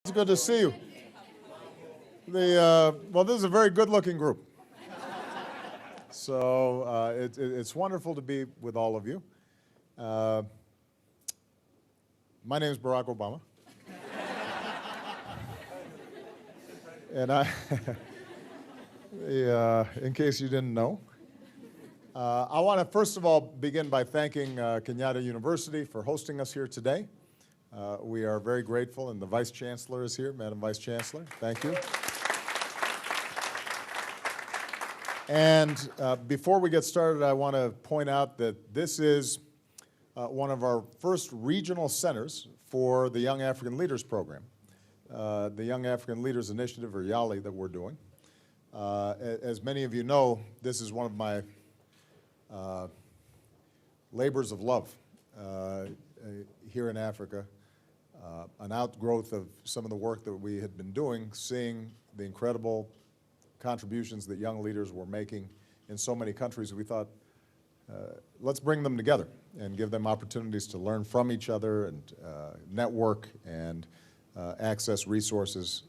It's good to see you. Well, this is a very good-looking group. So it's wonderful to be with all of you. My name is Barack Obama. And in case you didn't know, I want to first of all begin by thanking Kenyatta University for hosting us here today. We are very grateful, and the Vice Chancellor is here. Madam Vice Chancellor, thank you. And before we get started, I want to point out that this is one of our first regional centers for the Young African Leaders Program, the Young African Leaders Initiative, or YALI, that we're doing. As many of you know, this is one of my labors of love here in Africa, an outgrowth of some of the work that we had been doing, seeing the incredible contributions that young leaders were making in so many countries. We thought, let's bring them together and give them opportunities to learn from each other and network and access resources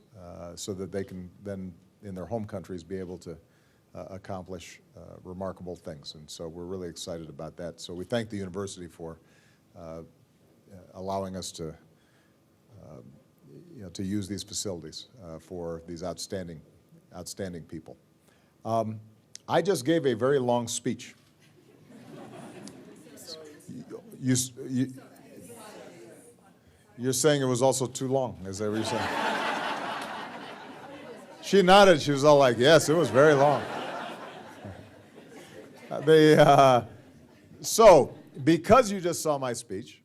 so that they can then, in their home countries, be able to accomplish remarkable things. And so we're really excited about that. So we thank the university for allowing us to use these facilities for these outstanding people. I just gave a very long speech. You're saying it was also too long, is that what you're saying? She nodded. She was all like, yes, it was very long. So, because you just saw my speech,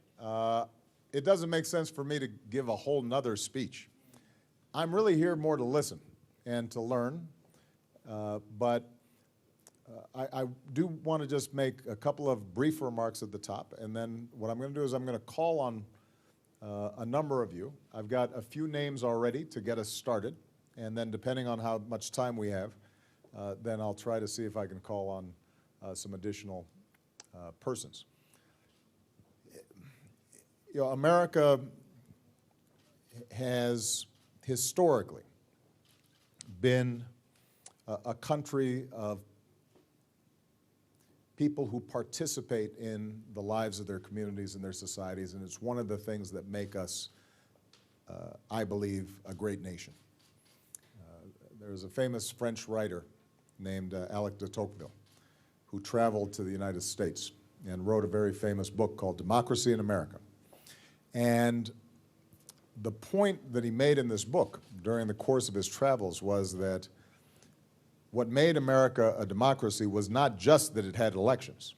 it doesn't make sense for me to give a whole nother speech. I'm really here more to listen and to learn, but I do want to just make a couple of brief remarks at the top, and then what I'm going to do is I'm going to call on a number of you. I've got a few names already to get us started, and then depending on how much time we have, then I'll try to see if I can call on some additional persons. America has historically been a country of people who participate in the lives of their communities and their societies, and it's one of the things that make us, I believe, a great nation. There's a famous French writer named Alec de Tocqueville who traveled to the United States and wrote a very famous book called Democracy in America. And the point that he made in this book during the course of his travels was that what made America a democracy was not just that it had elections,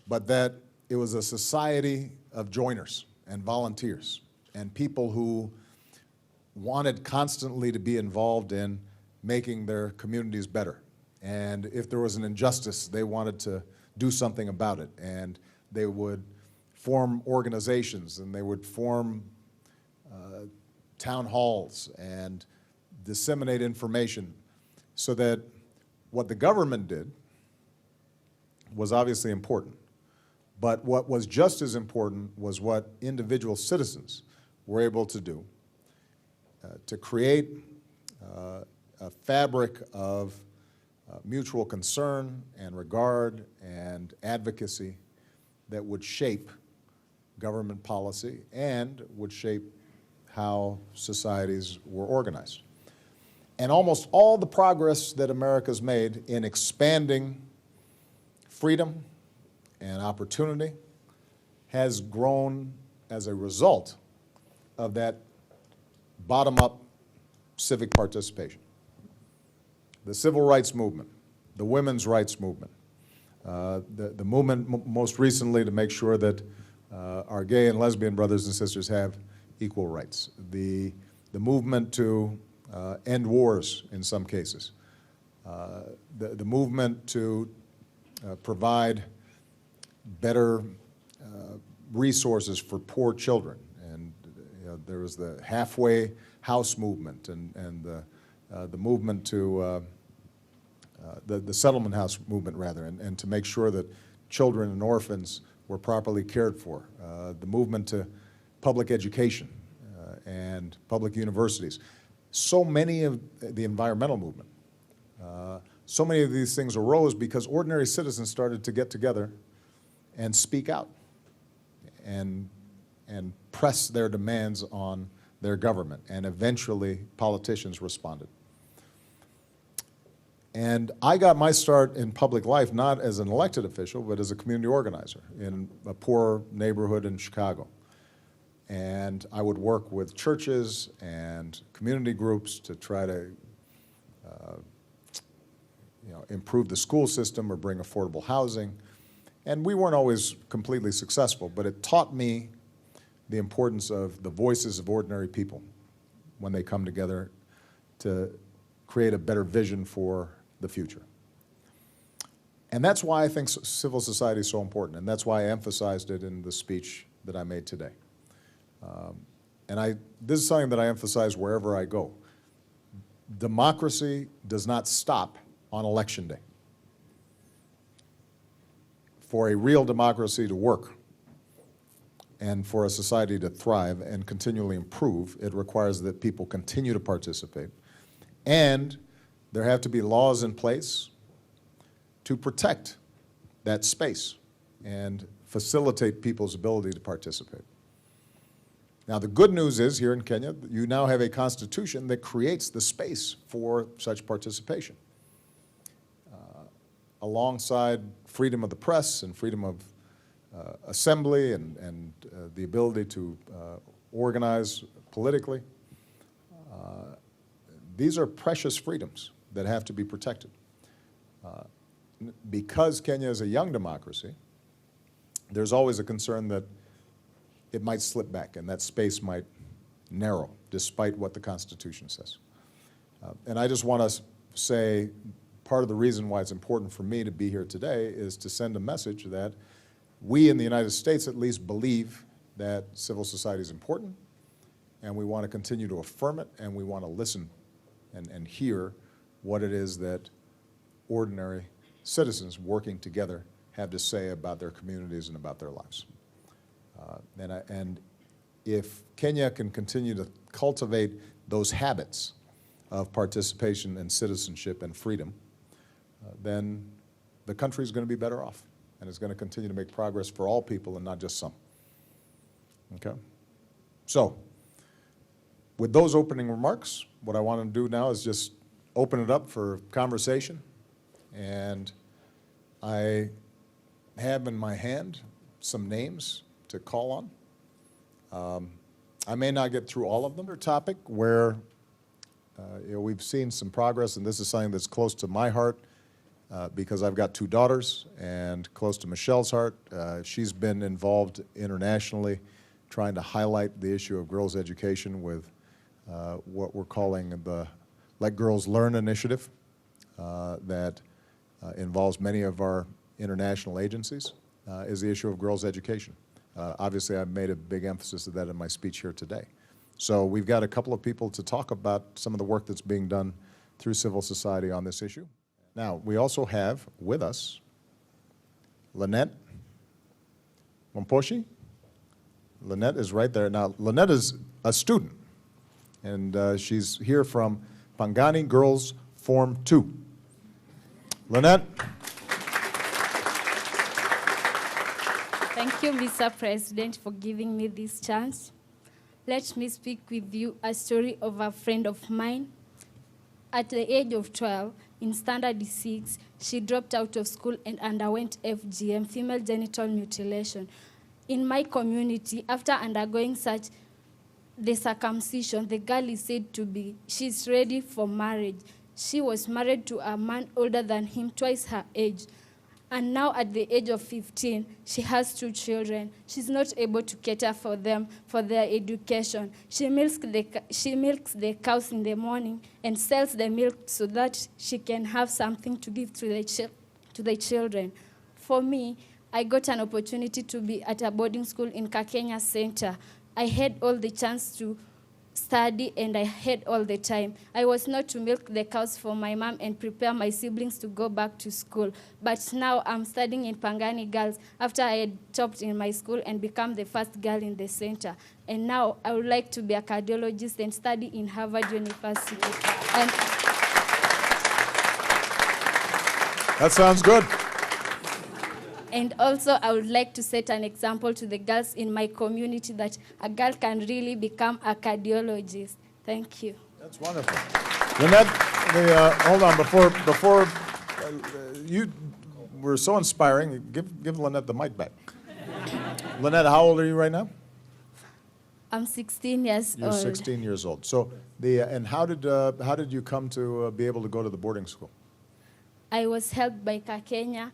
but that it was a society of joiners and volunteers and people who wanted constantly to be involved in making their communities better. And if there was an injustice, they wanted to do something about it. And they would form organizations, and they would form town halls and disseminate information so that what the government did was obviously important. But what was just as important was what individual citizens were able to do to create a fabric of mutual concern and regard and advocacy that would shape government policy and would shape how societies were organized. And almost all the progress that America's made in expanding freedom and opportunity has grown as a result of that bottom-up civic participation. The civil rights movement, the women's rights movement, the movement most recently to make sure that our gay and lesbian brothers and sisters have equal rights, the movement to end wars in some cases, the movement to provide better resources for poor children. And there was the halfway house movement and the movement to the settlement house movement, rather, and to make sure that children and orphans were properly cared for, the movement to public education, and public universities. So many of the environmental movement, so many of these things arose because ordinary citizens started to get together and speak out and press their demands on their government, and eventually politicians responded. And I got my start in public life not as an elected official, but as a community organizer in a poor neighborhood in Chicago. And I would work with churches and community groups to try to improve the school system or bring affordable housing. And we weren't always completely successful, but it taught me the importance of the voices of ordinary people when they come together to create a better vision for the future. And that's why I think civil society is so important, and that's why I emphasized it in the speech that I made today. This is something that I emphasize wherever I go. Democracy does not stop on election day. For a real democracy to work and for a society to thrive and continually improve, it requires that people continue to participate. And there have to be laws in place to protect that space and facilitate people's ability to participate. Now, the good news is here in Kenya, you now have a constitution that creates the space for such participation. Alongside freedom of the press and freedom of assembly and the ability to organize politically, these are precious freedoms that have to be protected. Because Kenya is a young democracy, there's always a concern that it might slip back and that space might narrow despite what the Constitution says. And I just want to say part of the reason why it's important for me to be here today is to send a message that we in the United States at least believe that civil society is important, and we want to continue to affirm it, and we want to listen and hear what it is that ordinary citizens working together have to say about their communities and about their lives. And if Kenya can continue to cultivate those habits of participation and citizenship and freedom, then the country is going to be better off, and it's going to continue to make progress for all people and not just some. Okay? So, with those opening remarks, what I want to do now is just open it up for conversation. And I have in my hand some names to call on. I may not get through all of them. Another topic where we've seen some progress, and this is something that's close to my heart because I've got two daughters, and close to Michelle's heart. She's been involved internationally trying to highlight the issue of girls' education with what we're calling the Let Girls Learn initiative that involves many of our international agencies, is the issue of girls' education. Obviously, I've made a big emphasis of that in my speech here today. So we've got a couple of people to talk about some of the work that's being done through civil society on this issue. Now, we also have with us Lynette Wamposhi. Lynette is right there. Now, Lynette is a student, and she's here from Pangani Girls Form 2. Lynette. Thank you, Mr. President, for giving me this chance. Let me speak with you a story of a friend of mine. At the age of 12, in standard 6, she dropped out of school and underwent FGM, female genital mutilation. In my community, after undergoing the circumcision, the girl is said to be, she's ready for marriage. She was married to a man older than him, twice her age. And now at the age of 15, she has 2 children. She's not able to cater for them, for their education. She milks the cows in the morning and sells the milk so that she can have something to give to the children. For me, I got an opportunity to be at a boarding school in Kakenya Center. I had all the chance to study, and I had all the time. I was not to milk the cows for my mom and prepare my siblings to go back to school. But now I'm studying in Pangani Girls after I had topped in my school and become the first girl in the center. And now I would like to be a cardiologist and study in Harvard University. And That sounds good. And also, I would like to set an example to the girls in my community that a girl can really become a cardiologist. Thank you. That's wonderful. Lynette, hold on, before you were so inspiring, give Lynette the mic back. Lynette, how old are you right now? I'm 16 years You're old. 16 years old. So, and how did you come to be able to go to the boarding school? I was helped by Kakenya,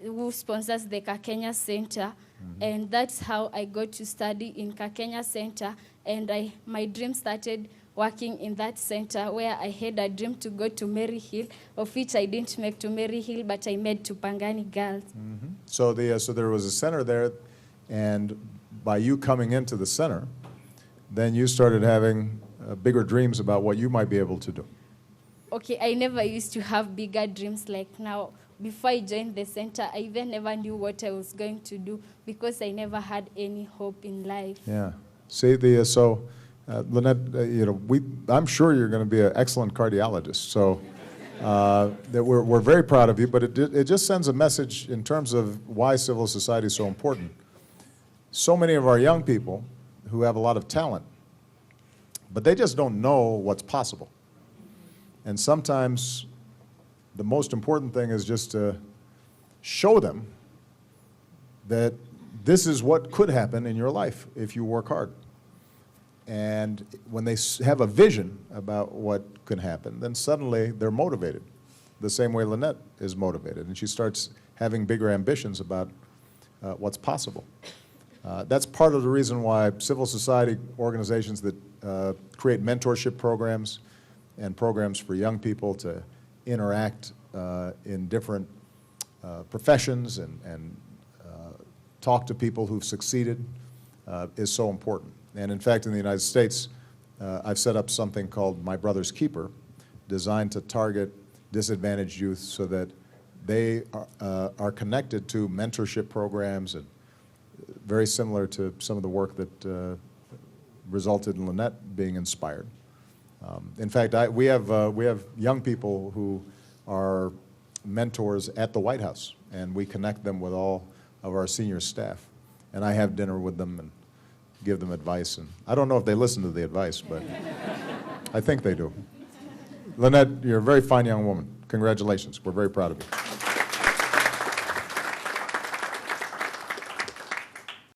who sponsors the Kakenya Center, and that's how I got to study in Kakenya Center, and my dream started working in that center where I had a dream to go to Mary Hill, of which I didn't make to Mary Hill, but I made to Pangani Girls. So there was a center there, and by you coming into the center, then you started having bigger dreams about what you might be able to do. Okay, I never used to have bigger dreams like now. Before I joined the center, I even never knew what I was going to do because I never had any hope in life. Yeah. See, Lynette, I'm sure you're going to be an excellent cardiologist. So that we're very proud of you, but it just sends a message in terms of why civil society is so important. So many of our young people who have a lot of talent, but they just don't know what's possible. And sometimes the most important thing is just to show them that this is what could happen in your life if you work hard. And when they have a vision about what could happen, then suddenly they're motivated, the same way Lynette is motivated. And she starts having bigger ambitions about what's possible. That's part of the reason why civil society organizations that create mentorship programs and programs for young people to interact in different professions and talk to people who've succeeded is so important. And in fact, in the United States, I've set up something called My Brother's Keeper, designed to target disadvantaged youth so that they are connected to mentorship programs, and very similar to some of the work that resulted in Lynette being inspired. In fact, we have young people who are mentors at the White House, and we connect them with all of our senior staff. And I have dinner with them and give them advice. And I don't know if they listen to the advice, but I think they do. Lynette, you're a very fine young woman. Congratulations. We're very proud of you.